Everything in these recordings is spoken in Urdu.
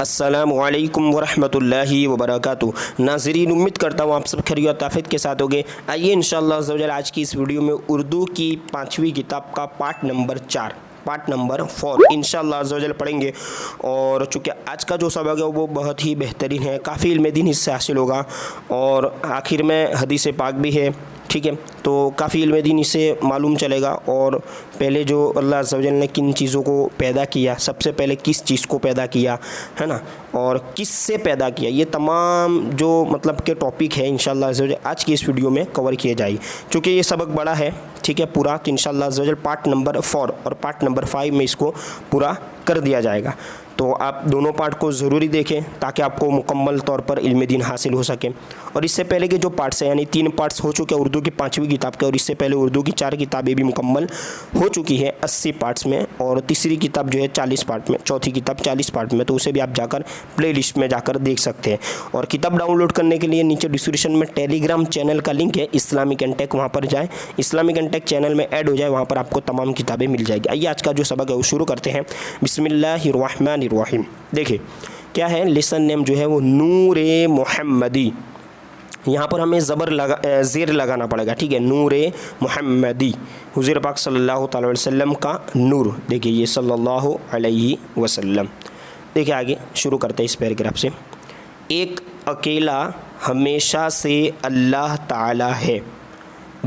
السلام علیکم ورحمۃ اللہ وبرکاتہ۔ ناظرین، امید کرتا ہوں آپ سب خیریت و عافیت کے ساتھ ہوگے۔ آئیے انشاءاللہ عز و جل آج کی اس ویڈیو میں اردو کی 5ویں کتاب کا پارٹ نمبر 4 انشاءاللہ عز و جل پڑھیں گے۔ اور چونکہ آج کا جو سبق ہے وہ بہت ہی بہترین ہے، کافی علم دین اس سے حاصل ہوگا، اور آخر میں حدیث پاک بھی ہے، ٹھیک ہے، تو کافی علم دین اس سے معلوم چلے گا۔ اور پہلے جو اللہ عز و جل نے کن چیزوں کو پیدا کیا، سب سے پہلے کس چیز کو پیدا کیا ہے نا، اور کس سے پیدا کیا، یہ تمام جو مطلب کہ ٹاپک ہے انشاءاللہ عز و جل آج کی اس ویڈیو میں کور کیے جائے گی۔ چونکہ یہ سبق بڑا ہے، ٹھیک ہے، پورا، تو انشاءاللہ عز و جل پارٹ نمبر 4 اور پارٹ نمبر 5 میں اس کو پورا کر دیا جائے گا۔ تو آپ دونوں پارٹ کو ضروری دیکھیں تاکہ آپ کو مکمل طور پر علم دین حاصل ہو سکے۔ اور اس سے پہلے کے جو پارٹس ہیں، یعنی 3 پارٹس ہو چکے اردو کی 5ویں کتاب کے، اور اس سے پہلے اردو کی 4 کتابیں بھی مکمل ہو چکی ہے 80 پارٹس میں، اور تیسری کتاب جو ہے 40 پارٹ میں، چوتھی کتاب 40 پارٹ میں، تو اسے بھی آپ جا کر پلے لسٹ میں جا کر دیکھ سکتے ہیں۔ اور کتاب ڈاؤن لوڈ کرنے کے لیے نیچے ڈسکرپشن میں ٹیلی گرام چینل کا لنک ہے، اسلامک اینڈ ٹیک، وہاں پر جائیں، اسلامک اینڈ ٹیک چینل میں ایڈ ہو جائے، وہاں پر آپ کو تمام کتابیں مل جائے گی۔ آئیے آج کا جو سبق ہے وہ شروع کرتے ہیں۔ بسم اللہ الرحمن الرحیم۔ دیکھیں کیا ہے، لیسن نیم جو ہے وہ نور محمدی، یہاں پر ہمیں زیر لگانا پڑے گا، ٹھیک ہے، نور محمدی، حضور پاک صلی اللہ تعالی علیہ وسلم کا نور، دیکھیں یہ صلی اللہ علیہ وسلم۔ دیکھیں آگے شروع کرتے ہیں اس پیراگراف سے۔ ایک اکیلا ہمیشہ سے اللہ تعالی ہے،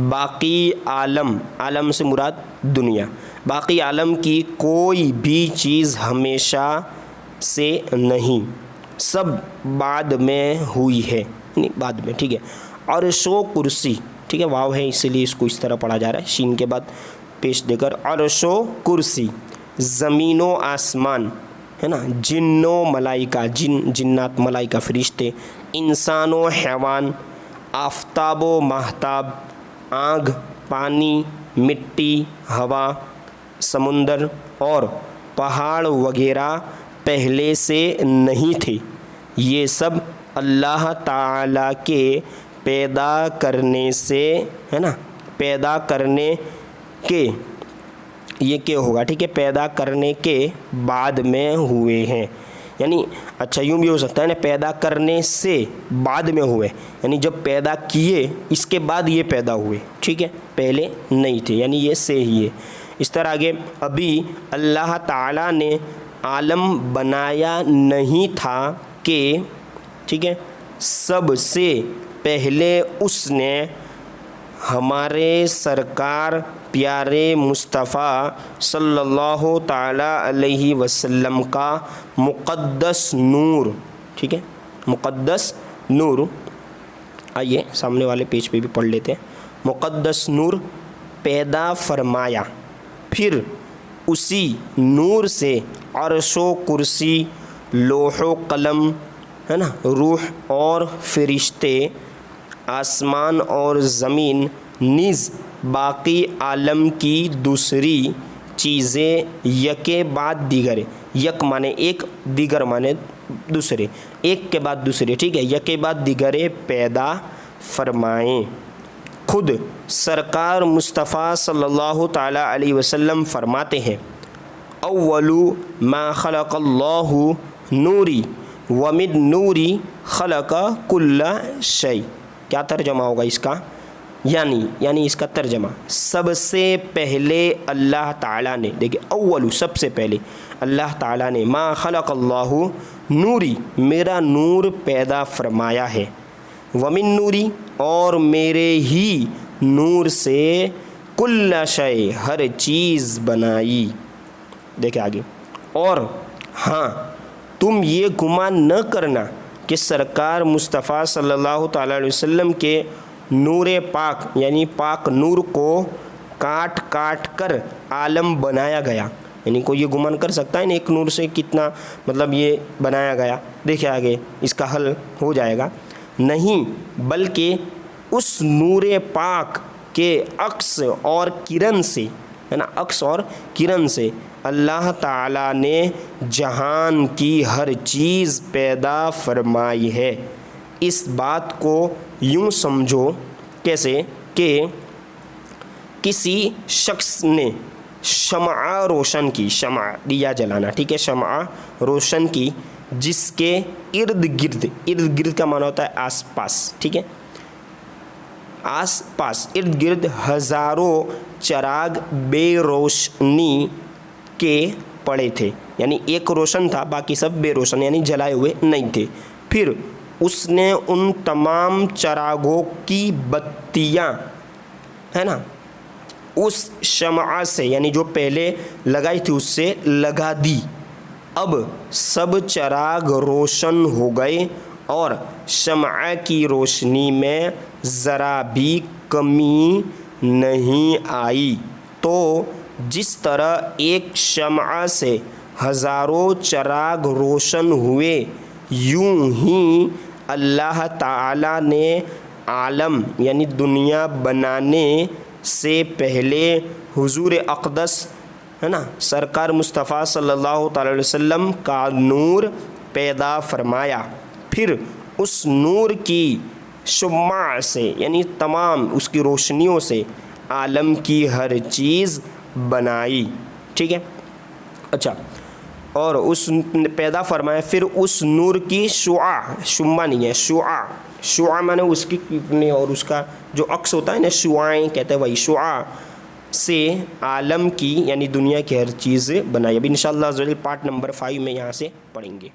باقی عالم سے مراد دنیا، باقی عالم کی کوئی بھی چیز ہمیشہ سے نہیں، سب بعد میں ہوئی ہے، نہیں بعد میں، ٹھیک ہے۔ عرش و کرسی، ٹھیک ہے، واو ہے اسی لیے اس کو اس طرح پڑھا جا رہا ہے شین کے بعد پیش دے کر، عرش و کرسی، زمین و آسمان ہے نا، جن و ملائکہ، جنات ملائکہ فرشتے، انسان و حیوان، آفتاب و ماہتاب، آگ، پانی، مٹی، ہوا، سمندر اور پہاڑ وغیرہ پہلے سے نہیں تھے، یہ سب اللہ تعالیٰ کے پیدا کرنے سے ہے نا، پیدا کرنے کے، یہ کیا ہوگا، ٹھیک ہے، پیدا کرنے کے بعد میں ہوئے ہیں، یعنی اچھا یوں بھی ہو سکتا ہے نا، پیدا کرنے سے بعد میں ہوئے، یعنی جب پیدا کیے اس کے بعد یہ پیدا ہوئے، ٹھیک ہے، پہلے نہیں تھے، یعنی یہ سے ہی ہے۔ اس طرح آگے، ابھی اللہ تعالیٰ نے عالم بنایا نہیں تھا کہ، ٹھیک ہے، سب سے پہلے اس نے ہمارے سرکار پیارے مصطفیٰ صلی اللہ تعالیٰ علیہ وسلم کا مقدس نور، ٹھیک ہے، مقدس نور، آئیے سامنے والے پیج پہ بھی پڑھ لیتے ہیں، مقدس نور پیدا فرمایا، پھر اسی نور سے عرش و کرسی، لوح و قلم ہے نا، روح اور فرشتے، آسمان اور زمین، نیز باقی عالم کی دوسری چیزیں یکے بعد دیگر، یک مانے ایک، دیگر مانے دوسرے، ایک کے بعد دوسرے، ٹھیک ہے، یکے بعد دیگرے پیدا فرمائیں۔ خود سرکار مصطفیٰ صلی اللہ تعالیٰ علیہ وسلم فرماتے ہیں، اول ما خلق اللہ نوری ومن نوری خلق کل شیء۔ کیا ترجمہ ہوگا اس کا، یعنی اس کا ترجمہ، سب سے پہلے اللہ تعالیٰ نے، دیکھیں اول سب سے پہلے اللہ تعالیٰ نے، ما خلق اللہ نوری میرا نور پیدا فرمایا ہے، ومن نوری اور میرے ہی نور سے، کل شیء ہر چیز بنائی۔ دیکھیں آگے، اور ہاں تم یہ گمان نہ کرنا کہ سرکار مصطفیٰ صلی اللہ تعالیٰ علیہ وسلم کے نور پاک، یعنی پاک نور کو کاٹ کاٹ کر عالم بنایا گیا، یعنی کوئی یہ گمان کر سکتا ہے نا ایک نور سے کتنا مطلب یہ بنایا گیا۔ دیکھیں آگے اس کا حل ہو جائے گا، نہیں بلکہ اس نور پاک کے عکس اور کرن سے ہے نا، عکس اور کرن سے اللہ تعالیٰ نے جہان کی ہر چیز پیدا فرمائی ہے۔ اس بات کو یوں سمجھو کیسے کہ کسی شخص نے شمع روشن کی، شمع دیا جلانا، ٹھیک ہے، شمع روشن کی، جس کے ارد گرد کا معنی ہوتا ہے آس پاس، ٹھیک ہے، آس پاس ارد گرد ہزاروں چراغ بے روشنی کے پڑے تھے، یعنی ایک روشن تھا باقی سب بے روشن یعنی جلائے ہوئے نہیں تھے۔ پھر اس نے ان تمام چراغوں کی بتیاں ہے نا اس شمع سے یعنی جو پہلے لگائی تھی اس سے لگا دی، اب سب چراغ روشن ہو گئے اور شمع کی روشنی میں ذرا بھی کمی نہیں آئی۔ تو جس طرح ایک شمع سے ہزاروں چراغ روشن ہوئے، یوں ہی اللہ تعالیٰ نے عالم یعنی دنیا بنانے سے پہلے حضور اقدس ہے نا سرکار مصطفیٰ صلی اللہ تعالی علیہ وسلم کا نور پیدا فرمایا، پھر اس نور کی شمع سے یعنی تمام اس کی روشنیوں سے عالم کی ہر چیز بنائی، ٹھیک ہے۔ اچھا، اور اس پیدا فرمایا، پھر اس نور کی شمع نہیں ہے، شعاع مانے اس کی کرنیں اور اس کا جو عکس ہوتا ہے نا، شعاعیں کہتے ہیں، وہی شعاع سے عالم کی یعنی دنیا کی ہر چیز بنائی۔ ابھی انشاءاللہ پارٹ نمبر 5 میں یہاں سے پڑھیں گے۔